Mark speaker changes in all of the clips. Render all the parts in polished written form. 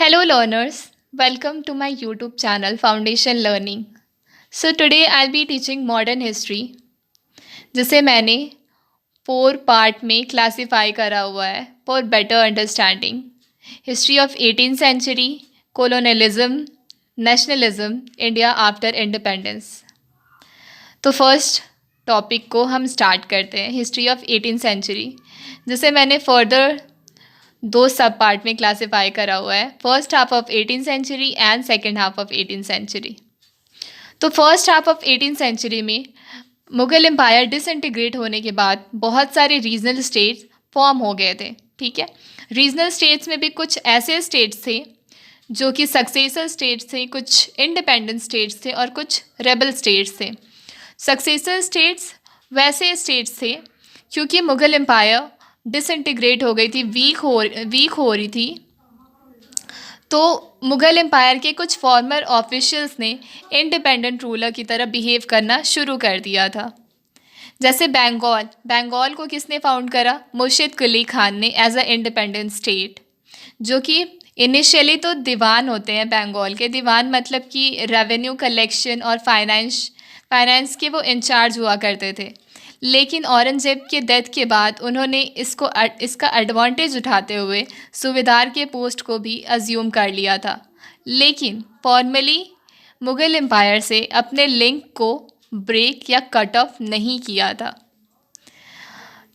Speaker 1: Hello learners, welcome to my YouTube channel Foundation Learning. So today I'll be teaching modern history जिसे मैंने 4 part में classify करा हुआ है for better understanding history of 18th century, colonialism, nationalism, India after independence. तो first topic को हम start करते हैं, हिस्ट्री ऑफ 18th सेंचुरी, जिसे मैंने फर्दर 2 सब पार्ट में क्लासिफाई करा हुआ है, first half of 18th century and second half of 18th century. तो first half of 18th century में मुग़ल एम्पायर डिसइंटीग्रेट होने के बाद बहुत सारे रीजनल स्टेट्स फॉर्म हो गए थे। ठीक है, रीजनल स्टेट्स में भी कुछ ऐसे स्टेट्स थे जो कि सक्सेसर स्टेट्स थे, कुछ इंडिपेंडेंट स्टेट्स थे और कुछ रेबल स्टेट्स थे। सक्सेसर स्टेट्स वैसे स्टेट्स थे क्योंकि मुग़ल एम्पायर डिसइंटीग्रेट हो गई थी, वीक हो रही थी, तो मुग़ल एम्पायर के कुछ फॉर्मर ऑफिशियल्स ने इंडिपेंडेंट रूलर की तरह बिहेव करना शुरू कर दिया था। जैसे बंगाल को किसने फाउंड करा? मुर्शिद कुली खान ने एज अ इंडिपेंडेंट स्टेट, जो कि इनिशियली तो दीवान होते हैं बंगाल के। दीवान मतलब कि रेवेन्यू कलेक्शन और फाइनेंस के वो इंचार्ज हुआ करते थे। लेकिन औरंगजेब के डेथ के बाद उन्होंने इसका एडवांटेज उठाते हुए सूबेदार के पोस्ट को भी अज्यूम कर लिया था, लेकिन फॉर्मली मुग़ल एम्पायर से अपने लिंक को ब्रेक या कट ऑफ नहीं किया था।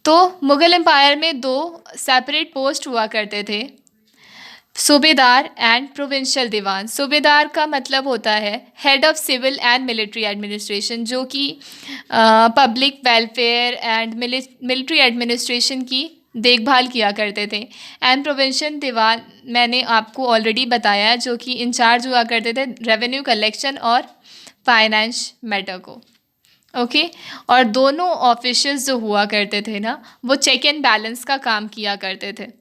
Speaker 1: तो मुग़ल एम्पायर में 2 सेपरेट पोस्ट हुआ करते थे, सूबेदार एंड प्रोविंशियल दीवान। सूबेदार का मतलब होता है head of civil and military administration, जो कि public welfare and military administration की देखभाल किया करते थे। एंड प्रोविंशियल दीवान मैंने आपको ऑलरेडी बताया, जो कि इंचार्ज हुआ करते थे रेवेन्यू कलेक्शन और फाइनेंस मैटर को। ओके, और दोनों ऑफिशियल्स जो हुआ करते थे ना, वो चेक एंड बैलेंस का काम किया करते थे।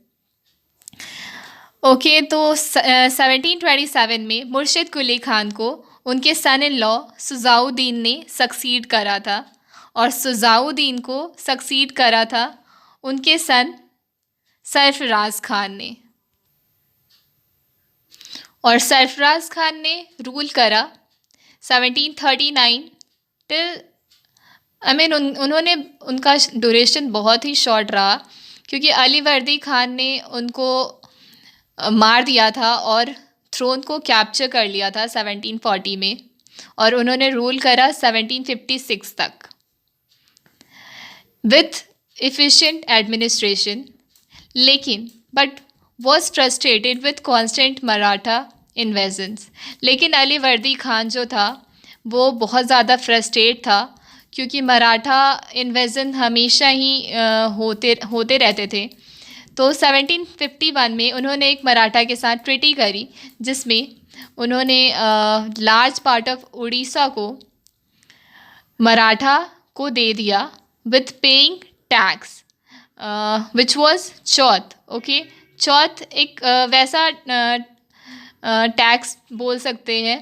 Speaker 1: ओके, तो 1727 में मुर्शिद कुली खान को उनके सन इन लॉ सुजाउद्दीन ने सक्सीड करा था, और सुजाउद्दीन को सक्सीड करा था उनके सन सरफराज खान ने। और सरफराज खान ने रूल करा 1739 टिल उन्होंने उनका ड्यूरेशन बहुत ही शॉर्ट रहा, क्योंकि अली वर्दी खान ने उनको मार दिया था और थ्रोन को कैप्चर कर लिया था 1740 में, और उन्होंने रूल करा 1756 तक विथ एफिशिएंट एडमिनिस्ट्रेशन। लेकिन but was frustrated with constant Maratha invasions. लेकिन अली वर्दी खान जो था वो बहुत ज़्यादा फ्रस्ट्रेट था, क्योंकि मराठा इन्वेजन हमेशा ही होते रहते थे। तो 1751 में उन्होंने एक मराठा के साथ ट्रीटी करी, जिसमें उन्होंने लार्ज पार्ट ऑफ उड़ीसा को मराठा को दे दिया with paying tax which was chauth. Okay, chauth एक वैसा टैक्स बोल सकते हैं।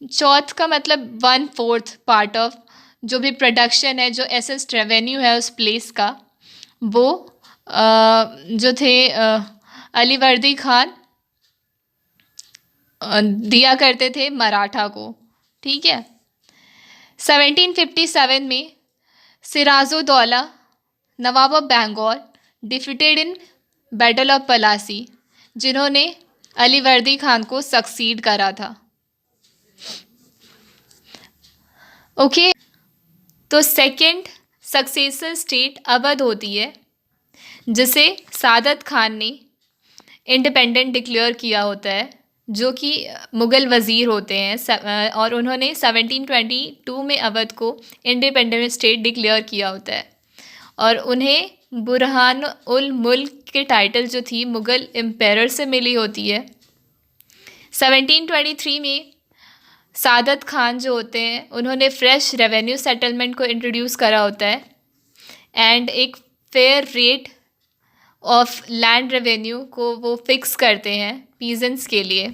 Speaker 1: चौथ का मतलब 1/4 पार्ट ऑफ जो भी प्रोडक्शन है, जो एसेस रेवेन्यू है उस प्लेस का, वो जो थे अली वर्दी खान दिया करते थे मराठा को। ठीक है, 1757 में Sirajuddaulah nawab of Bengal defeated in battle of Plassey, जिन्होंने अली वर्दी खान को सक्सीड करा था। ओके, तो सेकंड सक्सेसर स्टेट अवध होती है, जिसे सादत खान ने इंडिपेंडेंट डिक्लेयर किया होता है, जो कि मुग़ल वज़ीर होते हैं, और उन्होंने 1722 में अवध को इंडिपेंडेंट स्टेट डिक्लेयर किया होता है, और उन्हें बुरहान उल मुल्क के टाइटल जो थी मुग़ल एम्पायर से मिली होती है। 1723 में सादत खान जो होते हैं उन्होंने फ्रेश रेवेन्यू सेटलमेंट को इंट्रोड्यूस करा होता है, एंड एक fair rate of land revenue को वो फिक्स करते हैं पीजेंट्स के लिए।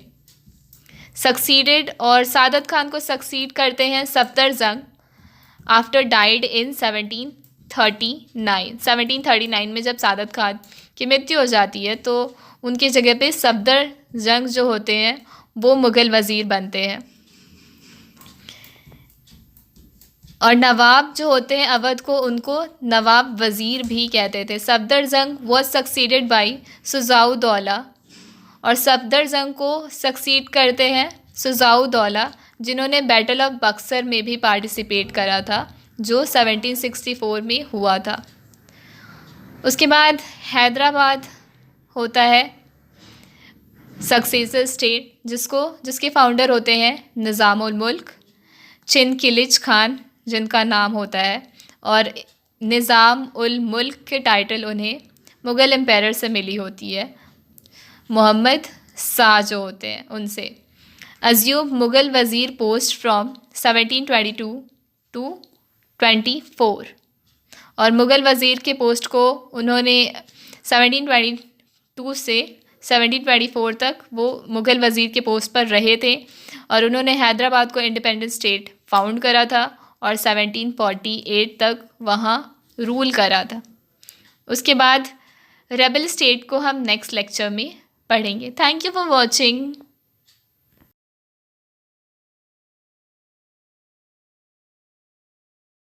Speaker 1: सक्सीडेड, और सादत खान को सक्सीड करते हैं सफदरजंग आफ्टर डाइड इन 17 1739 में जब सादत खान की मृत्यु हो जाती है तो उनकी जगह पे सफदरजंग जो होते हैं वो मुग़ल वज़ीर बनते हैं। और नवाब जो होते हैं अवध को, उनको नवाब वज़ीर भी कहते थे। Safdarjung was succeeded by Shujauddaula, और सफदरजंग को सक्सीड करते हैं शुजाउद्दौला, जिन्होंने बैटल ऑफ बक्सर में भी पार्टिसिपेट करा था, जो 1764 में हुआ था। उसके बाद हैदराबाद होता है सक्सेसर स्टेट, जिसके फाउंडर होते हैं निज़ाम उल मुल्क, चिनकिलिच खान जिनका नाम होता है, और निज़ाम उल मुल्क के टाइटल उन्हें मुग़ल एम्पायर से मिली होती है, मोहम्मद शाह जो होते हैं उनसे। अज़्यूब मुग़ल वज़ीर पोस्ट फ्रॉम 1722 टू 24, और मुग़ल वज़ीर के पोस्ट को उन्होंने 1722 से 1724 तक वो मुग़ल वज़ीर के पोस्ट पर रहे थे, और उन्होंने हैदराबाद को इंडिपेंडेंट स्टेट फाउंड करा था और 1748 तक वहाँ रूल करा था। उसके बाद रेबल स्टेट को हम नेक्स्ट लेक्चर में पढ़ेंगे। Thank you for watching.